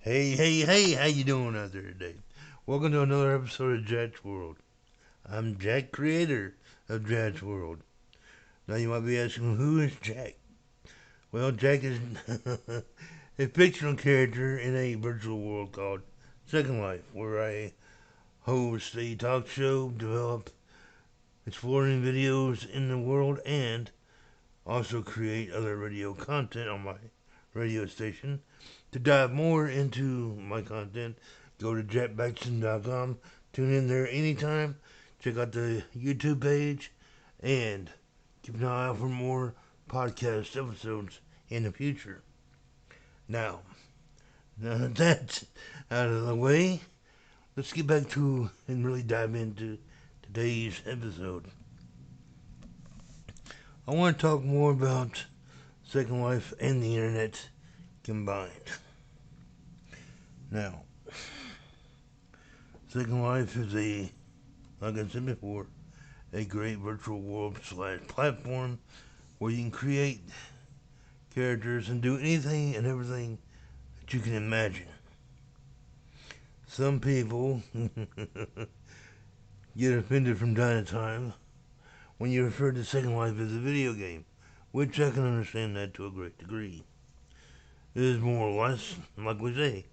Hey, how you doing out there today? Welcome to another episode of Jack's World. I'm Jack, creator of Jack's World. Now you might be asking, who is Jack? Well, Jack is a fictional character in a virtual world called Second Life, where I host a talk show, develop exploring videos in the world, and also create other radio content on my radio station. To dive more into my content, go to jetbackson.com. Tune in there anytime. Check out the YouTube page and keep an eye out for more podcast episodes in the future. Now that that's out of the way, let's get back to and really dive into today's episode. I want to talk more about Second Life and the internet combined. Now, Second Life is like I said before, a great virtual world slash platform where you can create characters and do anything and everything that you can imagine. Some people get offended from time to time when you refer to Second Life as a video game, which I can understand that to a great degree. It is more or less, like we say,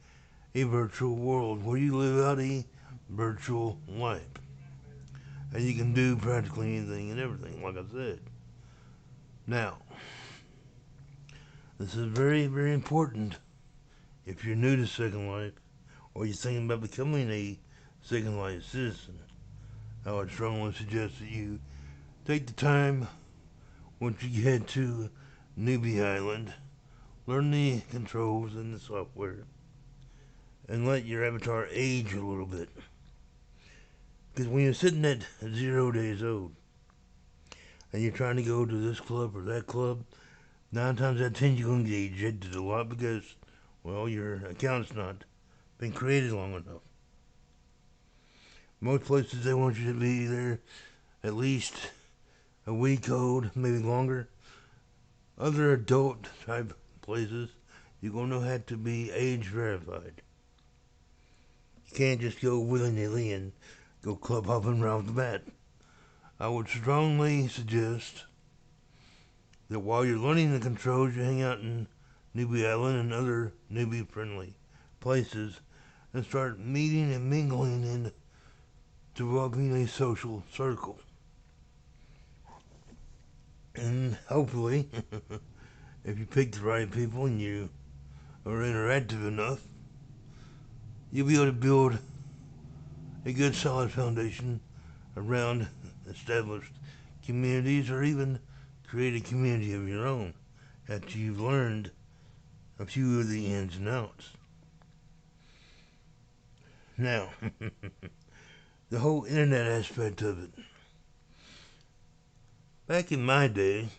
a virtual world where you live out a virtual life. And you can do practically anything and everything, like I said. Now, this is very, very important if you're new to Second Life or you're thinking about becoming a Second Life citizen. I would strongly suggest that you take the time once you get to Newbie Island, learn the controls and the software, and let your avatar age a little bit. Because when you're sitting at 0 days old and you're trying to go to this club or that club, 9 times out of 10 you're going to get ejected a lot because, well, your account's not been created long enough. Most places they want you to be there at least a week old, maybe longer. Other adult type places, you're going to have to be age verified. You can't just go willy-nilly and go club hopping right off the bat. I would strongly suggest that while you're learning the controls, you hang out in Newbie Island and other newbie-friendly places and start meeting and mingling and developing a social circle. And hopefully, if you pick the right people and you are interactive enough, you'll be able to build a good solid foundation around established communities or even create a community of your own after you've learned a few of the ins and outs. Now, the whole internet aspect of it. Back in my day,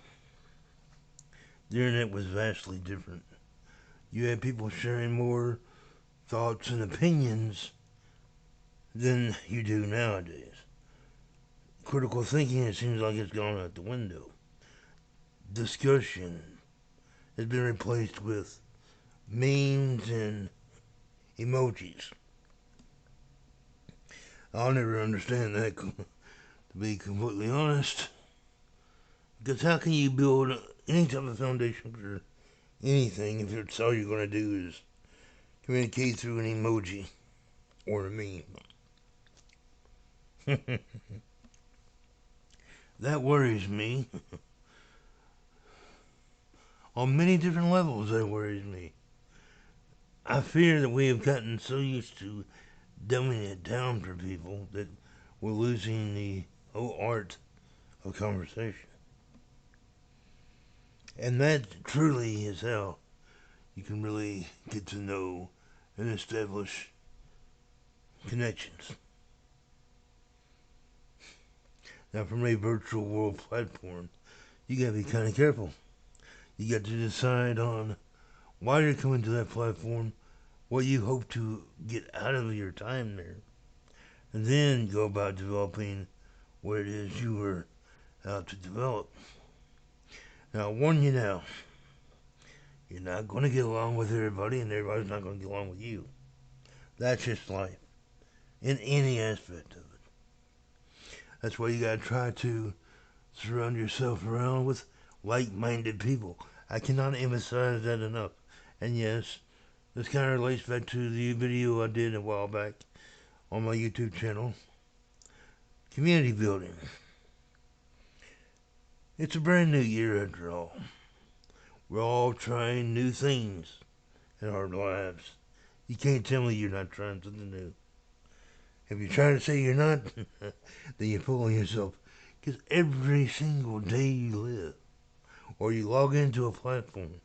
the internet was vastly different. You had people sharing more thoughts and opinions than you do nowadays. Critical thinking, it seems like it's gone out the window. Discussion has been replaced with memes and emojis. I'll never understand that, to be completely honest. Because how can you build any type of foundation for anything if it's all you're going to do is communicate through an emoji or a meme? That worries me. On many different levels, that worries me. I fear that we have gotten so used to dumbing it down for people that we're losing the whole art of conversation. And that truly is how you can really get to know and establish connections. Now, from a virtual world platform, you gotta be kind of careful. You got to decide on why you're coming to that platform, what you hope to get out of your time there, and then go about developing what it is you were out to develop. Now, I warn you now, You're not going to get along with everybody, and everybody's not going to get along with you. That's just life, in any aspect of it. That's why you got to try to surround yourself around with like-minded people. I cannot emphasize that enough. And yes, this kind of relates back to the video I did a while back on my YouTube channel. Community building. It's a brand new year after all. We're all trying new things in our lives. You can't tell me you're not trying something new. If you're trying to say you're not, then you're fooling yourself. Because every single day you live, or you log into a platform,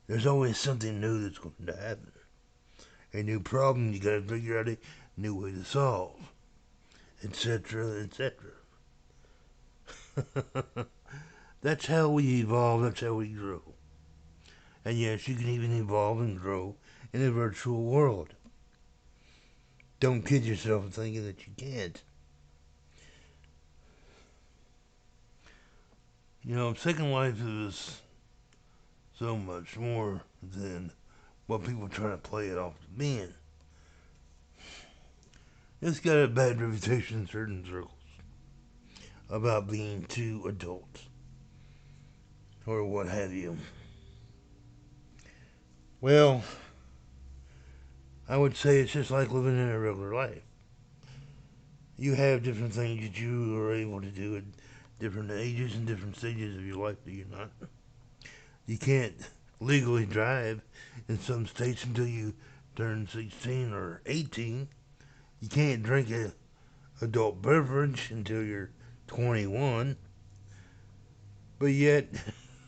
there's always something new that's going to happen. A new problem you got to figure out a new way to solve, etc., etc. That's how we evolve, that's how we grow. And yes, you can even evolve and grow in a virtual world. Don't kid yourself thinking that you can't. You know, Second Life is so much more than what people try to play it off as being. It's got a bad reputation in certain circles about being too adult or what have you. Well, I would say it's just like living in a regular life. You have different things that you are able to do at different ages and different stages of your life, do you not? You can't legally drive in some states until you turn 16 or 18. You can't drink a adult beverage until you're 21. But yet,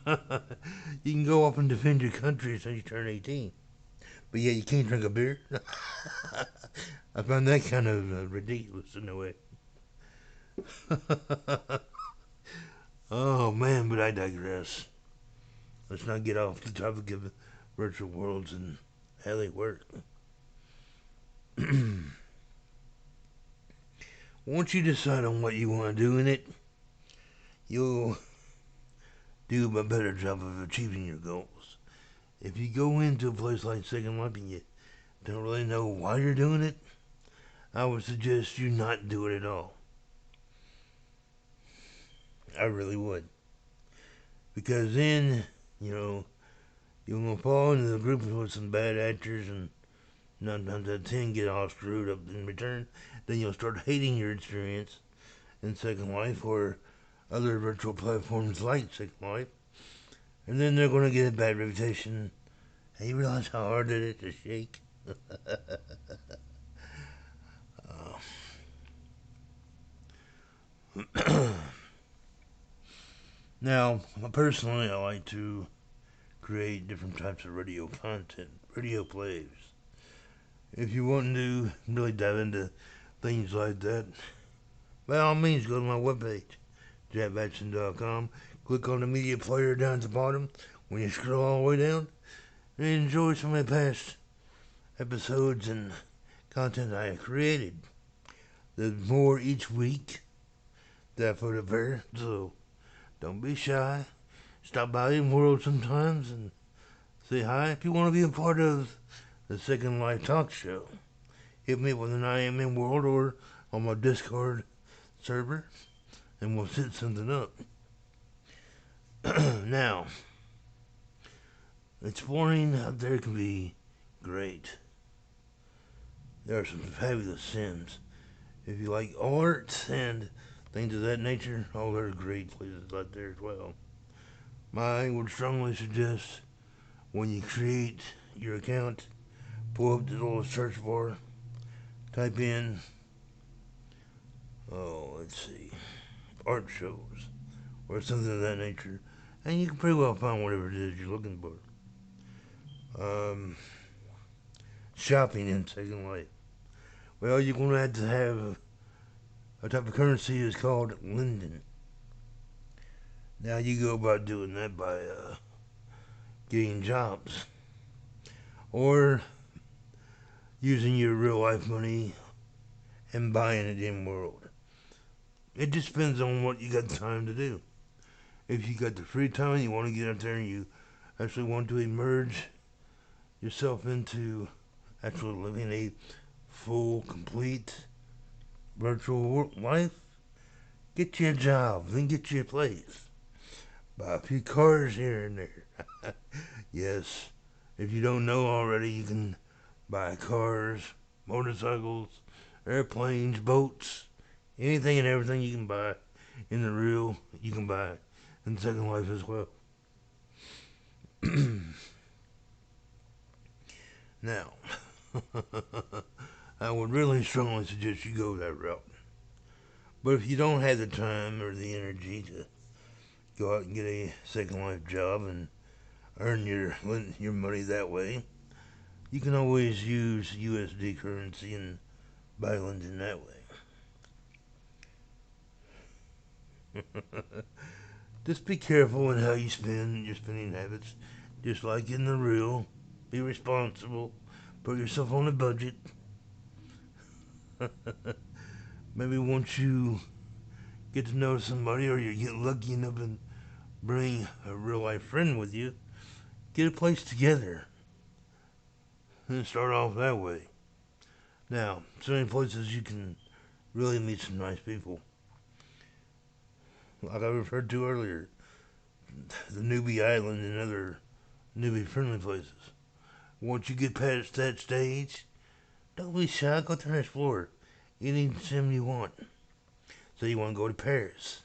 you can go up and defend your country until you turn 18. But yet, you can't drink a beer. I find that kind of ridiculous in a way. Oh man, but I digress. Let's not get off the topic of virtual worlds and how they work. Once you decide on what you want to do in it, you'll do a better job of achieving your goals. If you go into a place like Second Life and you don't really know why you're doing it, I would suggest you not do it at all. I really would. Because then, you know, you're going to fall into the group with some bad actors and 9 times out of 10 get all screwed up in return. Then you'll start hating your experience in Second Life or other virtual platforms like Second Life. And then they're going to get a bad reputation. Hey, you realize how hard it is to shake? Now, personally, I like to create different types of radio content, radio plays. If you want to really dive into things like that, by all means, go to my webpage, jackbatson.com. Click on the media player down at the bottom when you scroll all the way down, and enjoy some of my past episodes and content I have created. There's more each week that I put up there, so don't be shy. Stop by in World sometimes and say hi. If you want to be a part of the Second Life Talk Show, hit me up with an I am in World or on my Discord server, and we'll set something up. Now, exploring out there can be great. There are some fabulous sims. If you like art and things of that nature, oh, there are great places out there as well. I would strongly suggest when you create your account, pull up the little search bar, type in, let's see, art shows or something of that nature, and you can pretty well find whatever it is you're looking for. Shopping in Second Life. Well, you're going to have a type of currency is called linden. Now you go about doing that by getting jobs or using your real life money and buying it in world. It just depends on what you got time to do. If you got the free time, you want to get out there and you actually want to emerge yourself into actually living a full, complete virtual life, get you a job, then get you a place. Buy a few cars here and there. Yes, if you don't know already, you can buy cars, motorcycles, airplanes, boats, anything and everything you can buy in the real, you can buy in Second Life as well. Now, I would really strongly suggest you go that route. But if you don't have the time or the energy to go out and get a Second Life job and earn your money that way, you can always use USD currency and buy linden that way. Just be careful in how you spend your spending habits. Just like in the real, be responsible. Put yourself on a budget. Maybe once you get to know somebody or you get lucky enough and bring a real life friend with you, get a place together and start off that way. Now, so many places you can really meet some nice people. Like I referred to earlier, the Newbie Island and other newbie friendly places. Once you get past that stage, don't be shy, go there and explore. Any sim you want. So you want to go to Paris.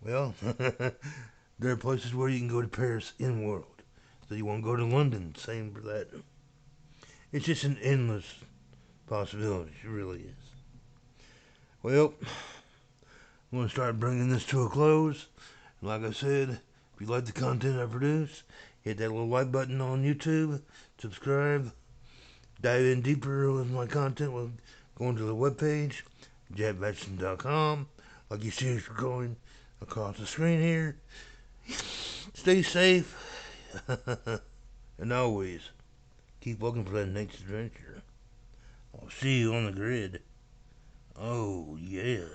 Well, there are places where you can go to Paris in world. So you want to go to London, same for that. It's just an endless possibility. It really is. Well, I'm going to start bringing this to a close. And like I said, if you like the content I produce, hit that little like button on YouTube, subscribe, dive in deeper with my content with going to the webpage, jackbatson.com, like you see it's going across the screen here. Stay safe, and always keep looking for that next adventure. I'll see you on the grid. Oh, yeah.